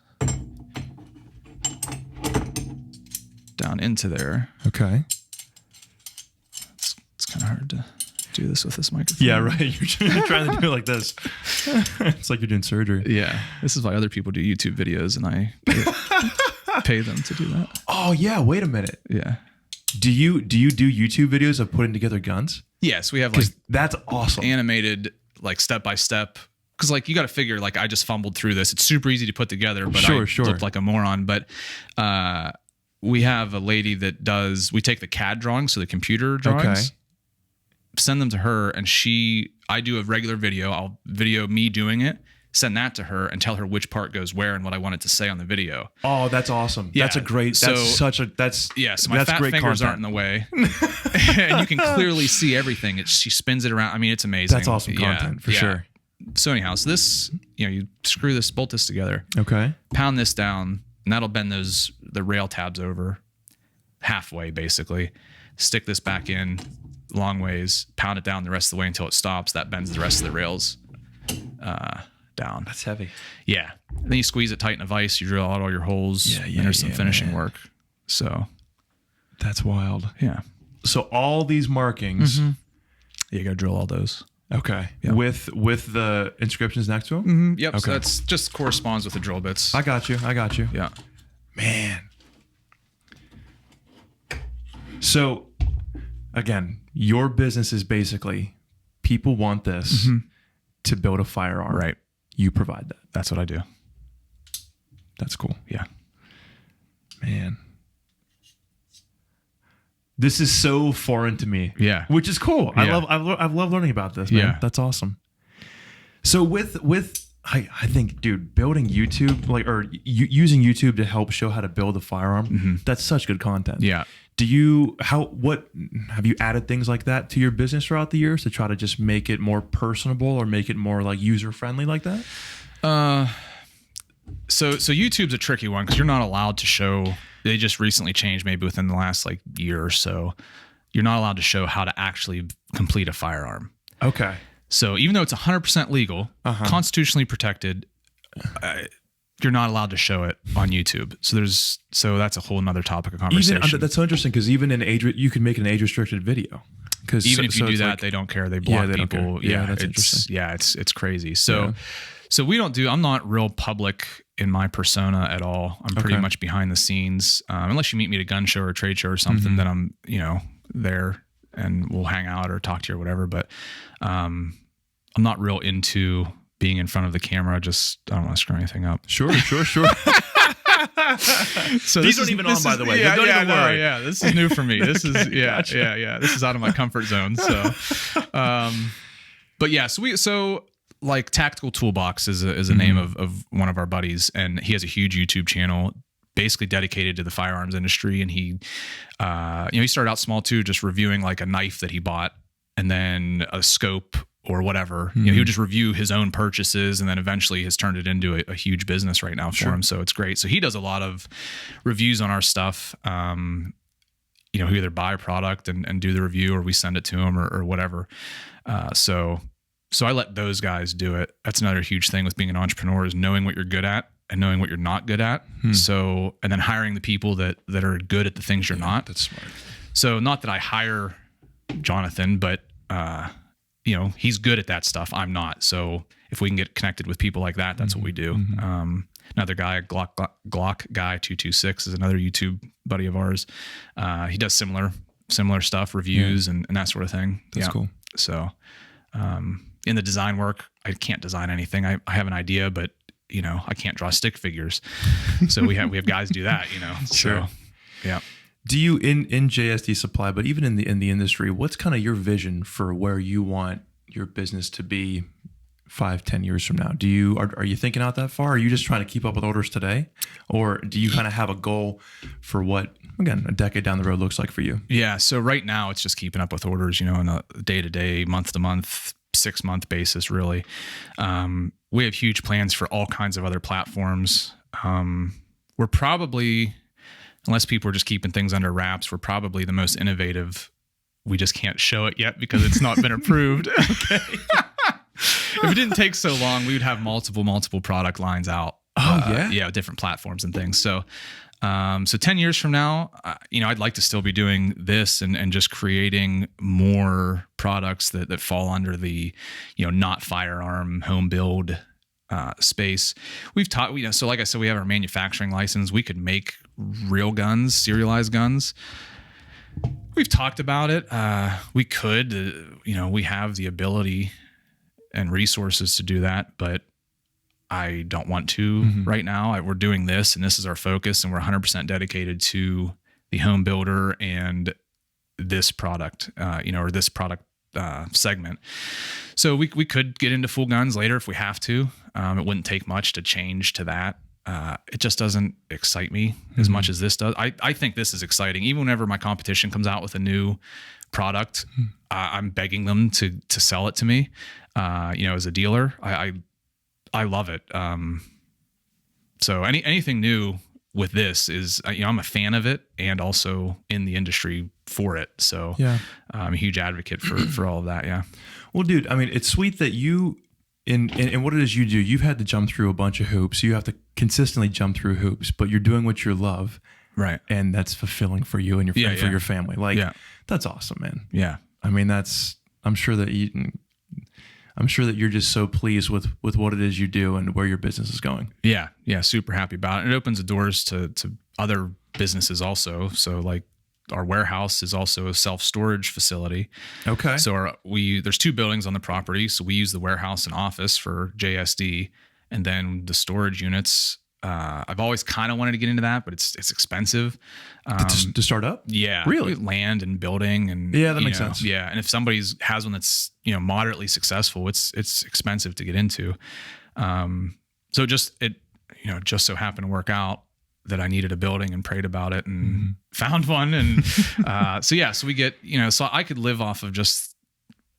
down into there.
Okay.
It's kind of hard to do this with this microphone.
Yeah, right. You're trying to do it like this. It's like you're doing surgery.
Yeah. This is why other people do YouTube videos and I pay them to do that.
Oh yeah. Wait a minute.
Yeah.
Do you do YouTube videos of putting together guns?
Yes, we have like
that's awesome.
Animated like step by step. Because like you got to figure like I just fumbled through this. It's super easy to put together, but I looked like a moron. But we have a lady that we take the CAD drawings, so the computer drawings, send them to her, and I do a regular video. I'll video me doing it, send that to her, and tell her which part goes where and what I want it to say on the video.
Oh, that's awesome.
Yeah.
So my
fat fingers
content.
aren't in the way. And you can clearly see everything. She spins it around. I mean, it's amazing.
That's awesome content for sure.
So anyhow, so this, you screw this, bolt this together.
Okay.
Pound this down, and that'll bend the rail tabs over halfway, basically. Stick this back in long ways, pound it down the rest of the way until it stops. That bends the rest of the rails down.
That's heavy.
Yeah. And then you squeeze it tight in a vise. You drill out all your holes. And there's some finishing work. So
that's wild.
Yeah.
So all these markings,
you got to drill all those.
Okay. Yeah. With the inscriptions next to them?
Mm-hmm. Yep. Okay. So that's just corresponds with the drill bits.
I got you.
Yeah.
Man. So again, your business is basically people want this to build a firearm.
Right.
You provide that.
That's what I do.
That's cool.
Yeah.
Man. This is so foreign to me.
Yeah.
Which is cool.
Yeah.
I love learning about this, man.
Yeah.
That's awesome. So with I think, dude, building YouTube, using YouTube to help show how to build a firearm, that's such good content.
Yeah.
What have you added things like that to your business throughout the years to try to just make it more personable or make it more like user friendly like that?
So YouTube's a tricky one because you're not allowed to show. They just recently changed, maybe within the last year or so. You're not allowed to show how to actually complete a firearm.
Okay.
So even though it's 100% legal, constitutionally protected, you're not allowed to show it on YouTube. So that's a whole nother topic of conversation.
That's so interesting because even in you can make an age restricted video.
Because even if you do that, they don't care. They block people.
Yeah, that's interesting.
Yeah, it's crazy. So we don't do. I'm not real public in my persona at all. I'm pretty much behind the scenes. Unless you meet me at a gun show or a trade show or something, then I'm there and we'll hang out or talk to you or whatever. But I'm not real into being in front of the camera. I don't want to screw anything up.
Sure. So these aren't even on, by the way.
Don't even worry. Yeah, this is new for me. This is gotcha. This is out of my comfort zone. So, but yeah, so like Tactical Toolbox is a name of one of our buddies, and he has a huge YouTube channel basically dedicated to the firearms industry. And he started out small too, just reviewing like a knife that he bought and then a scope or whatever. He would just review his own purchases, and then eventually has turned it into a huge business right now for him. So it's great. So he does a lot of reviews on our stuff. He either buy a product and do the review, or we send it to him or whatever. So I let those guys do it. That's another huge thing with being an entrepreneur, is knowing what you're good at and knowing what you're not good at. So, and then hiring the people that are good at the things you're not.
That's smart.
So not that I hire Jonathan, but he's good at that stuff. I'm not. So if we can get connected with people like that, that's what we do. Another guy, Glock Guy 226 is another YouTube buddy of ours. He does similar stuff, reviews and that sort of thing.
That's cool.
So, in the design work, I can't design anything. I have an idea, but I can't draw stick figures. So we have guys do that,
Sure.
So, yeah.
Do you in JSD Supply, but even in the industry, what's kind of your vision for where you want your business to be 5-10 years from now? Are you thinking out that far? Are you just trying to keep up with orders today? Or do you kind of have a goal for what, again, a decade down the road looks like for you?
Yeah. So right now it's just keeping up with orders, on a day-to-day, month-to-month, 6-month basis, really. We have huge plans for all kinds of other platforms. We're probably, unless people are just keeping things under wraps, we're probably the most innovative. We just can't show it yet because it's not been approved. Okay. If it didn't take so long, we would have multiple product lines out.
Yeah,
different platforms and things. So 10 years from now, I'd like to still be doing this and just creating more products that fall under the, not firearm home build space. We've taught, so like I said, we have our manufacturing license. We could make real guns, serialized guns. We've talked about it. We could, we have the ability and resources to do that, but I don't want to right now. We're doing this and this is our focus, and we're 100% dedicated to the home builder and this product, or this product segment. So we could get into full guns later if we have to. It wouldn't take much to change to that. It just doesn't excite me as much as this does. I think this is exciting. Even whenever my competition comes out with a new product, I'm begging them to sell it to me. As a dealer, I love it. So anything new with this is, I'm a fan of it and also in the industry for it. So
yeah,
I'm a huge advocate for all of that. Yeah.
Well, dude, I mean, it's sweet that you, in what it is you do, you've had to jump through a bunch of hoops. You have to consistently jump through hoops, but you're doing what you love.
Right.
And that's fulfilling for you and for your family. Like, that's awesome, man.
Yeah.
I mean, I'm sure that you're just so pleased with what it is you do and where your business is going.
Yeah. Yeah. Super happy about it. It opens the doors to other businesses also. So like our warehouse is also a self-storage facility.
Okay.
So there's 2 buildings on the property. So we use the warehouse and office for JSD, and then the storage units. I've always kind of wanted to get into that, but it's expensive
to start up.
Yeah,
really,
land and building and
that makes sense.
Yeah, and if somebody has one that's moderately successful, it's expensive to get into. So just so happened to work out that I needed a building and prayed about it and found one, and so we get so I could live off of just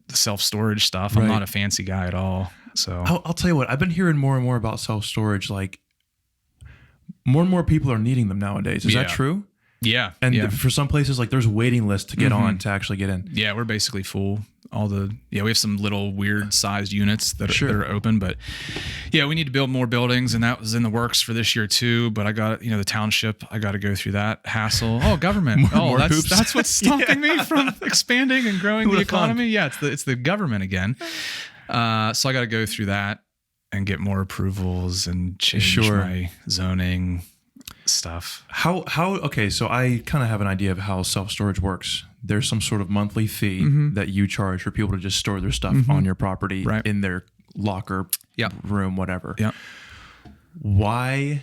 the self-storage stuff. I'm not a fancy guy at all. So
I'll tell you what, I've been hearing more and more about self-storage. Like, more and more people are needing them nowadays. Is that true?
Yeah.
And for some places, like, there's waiting lists to get on to actually get in.
Yeah, we're basically full. We have some little weird sized units that are open, but yeah, we need to build more buildings, and that was in the works for this year too. But I got, the township, I got to go through that hassle. Oh, government.
more hoops.
That's what's stopping me from expanding and growing the economy. Yeah, it's the government again. So I got to go through that and get more approvals and change my zoning stuff.
Okay, so I kind of have an idea of how self-storage works. There's some sort of monthly fee that you charge for people to just store their stuff on your property, in their locker, room, whatever.
Yeah.
Why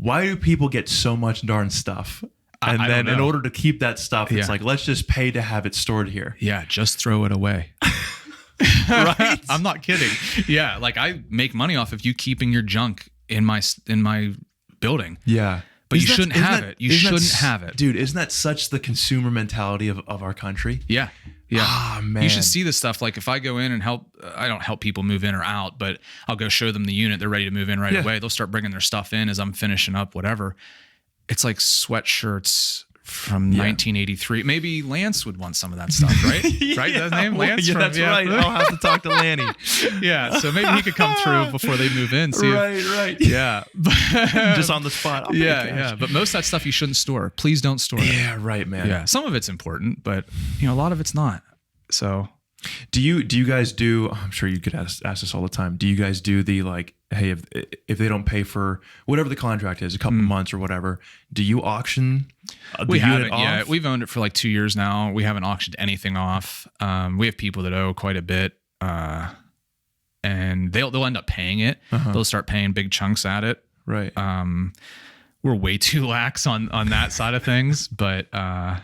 do people get so much darn stuff? And then in order to keep that stuff, it's like, let's just pay to have it stored here.
Yeah, just throw it away. Right? I'm not kidding. Yeah, like I make money off of you keeping your junk in my building.
Yeah.
But you shouldn't have it. You shouldn't have it.
Dude, isn't that such the consumer mentality of our country?
Yeah. Yeah.
Ah, man.
You should see this stuff. Like if I go in and I don't help people move in or out, but I'll go show them the unit. They're ready to move in right away. They'll start bringing their stuff in as I'm finishing up, whatever. It's like sweatshirts from 1983. Maybe Lance would want some of that stuff, right? Right? That's his name, Lance?
Yeah, that's right. I'll have to talk to Lanny.
Yeah, so maybe he could come through before they move in.
Right.
Yeah.
Just on the spot.
Yeah. But most of that stuff you shouldn't store. Please don't store it.
Yeah, right, man.
Yeah, some of it's important, but a lot of it's not. So
Do you guys do, I'm sure you could ask this all the time. Do you guys do the like, hey, if they don't pay for whatever the contract is, a couple months or whatever, do you auction
we haven't yet. We've owned it for like 2 years now. We haven't auctioned anything off. We have people that owe quite a bit, and they'll end up paying it. They'll start paying big chunks at it.
Right.
We're way too lax on that side of things, but I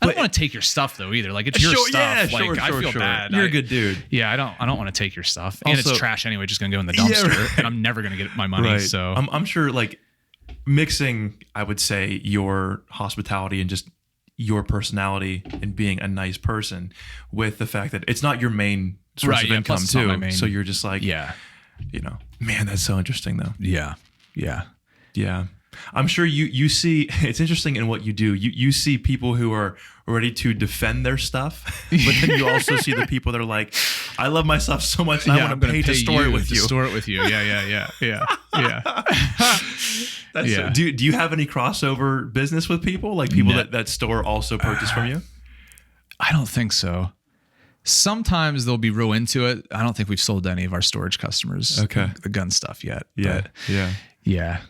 don't want to take your stuff though either. Like, it's your stuff.
Yeah,
like, I feel bad.
You're a good dude.
Yeah, I don't want to take your stuff, and it's trash anyway. Just gonna go in the dumpster, and I'm never gonna get my money.
Right.
So
I'm sure, like, mixing, I would say, your hospitality and just your personality and being a nice person with the fact that it's not your main source of income too. So you're just like, man, that's so interesting though.
Yeah.
I'm sure you see, it's interesting in what you do. You see people who are ready to defend their stuff, but then you also see the people that are like, I love my stuff so much and I want to pay to store it with you.
Store it with you. Yeah.
Do you have any crossover business with people? Like people that store also purchase from you?
I don't think so. Sometimes they'll be real into it. I don't think we've sold to any of our storage customers the gun stuff yet. Yeah.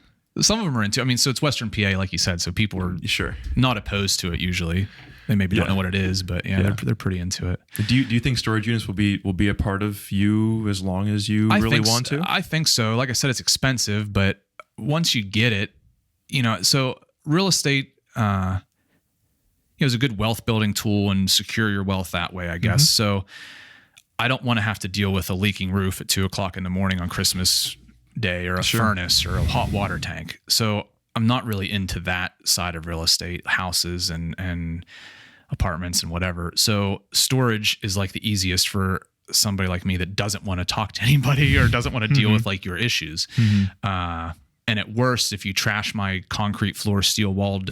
Some of them are into it. I mean, so it's Western PA, like you said, so people are not opposed to it usually. They maybe don't know what it is, but they're pretty into it.
Do you think storage units will be a part of you as long as you really want to?
I think so. Like I said, it's expensive, but once you get it, so real estate is a good wealth building tool and secure your wealth that way, I guess. So I don't want to have to deal with a leaking roof at 2:00 in the morning on Christmas Day, or a furnace or a hot water tank. So I'm not really into that side of real estate, houses and apartments and whatever. So storage is like the easiest for somebody like me that doesn't want to talk to anybody or doesn't want to deal with like your issues. And at worst, if you trash my concrete floor, steel walled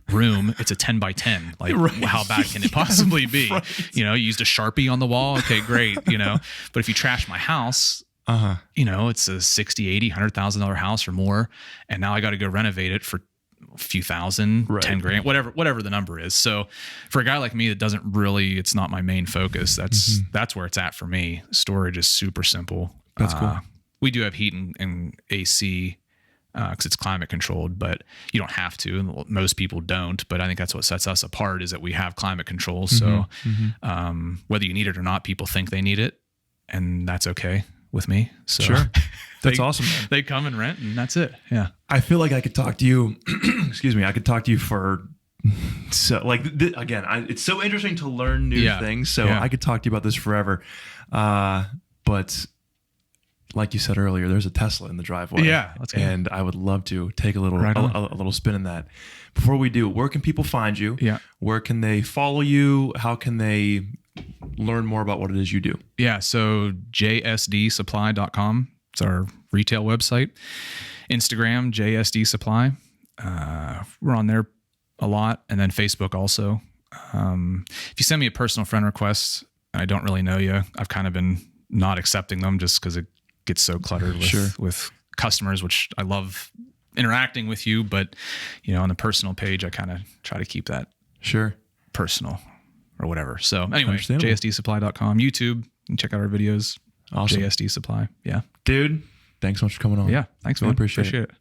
room, it's a 10 by 10. Like, how bad can it possibly be? You used a Sharpie on the wall. Okay, great. But if you trash my house, it's a $60,000, $80,000, $100,000 house or more, and now I got to go renovate it for a few thousand, 10 grand, whatever the number is. So for a guy like me that doesn't really, it's not my main focus. That's where it's at for me. Storage is super simple.
That's cool.
We do have heat and AC because it's climate controlled, but you don't have to, and most people don't. But I think that's what sets us apart, is that we have climate control. So whether you need it or not, people think they need it, and that's okay with me. So
that's awesome, man.
They come and rent, and that's it. Yeah.
I feel like I could talk to you, excuse me, I could talk to you for, again, it's so interesting to learn new things. So I could talk to you about this forever. But like you said earlier, there's a Tesla in the driveway.
Yeah. Let's go.
And I would love to take a little spin in that. Before we do, where can people find you?
Yeah.
Where can they follow you? How can they learn more about what it is you do?
Yeah. So JSDSupply.com. It's our retail website. Instagram, JSD Supply. We're on there a lot. And then Facebook also. If you send me a personal friend request, and I don't really know you, I've kind of been not accepting them just because it gets so cluttered with customers, which I love interacting with you. But, on the personal page, I kind of try to keep that personal or whatever. So anyway, JSDSupply.com, YouTube, you can check out our videos.
Awesome.
JSD Supply. Yeah.
Dude, thanks so much for coming on.
Yeah. Thanks, man.
Really appreciate it.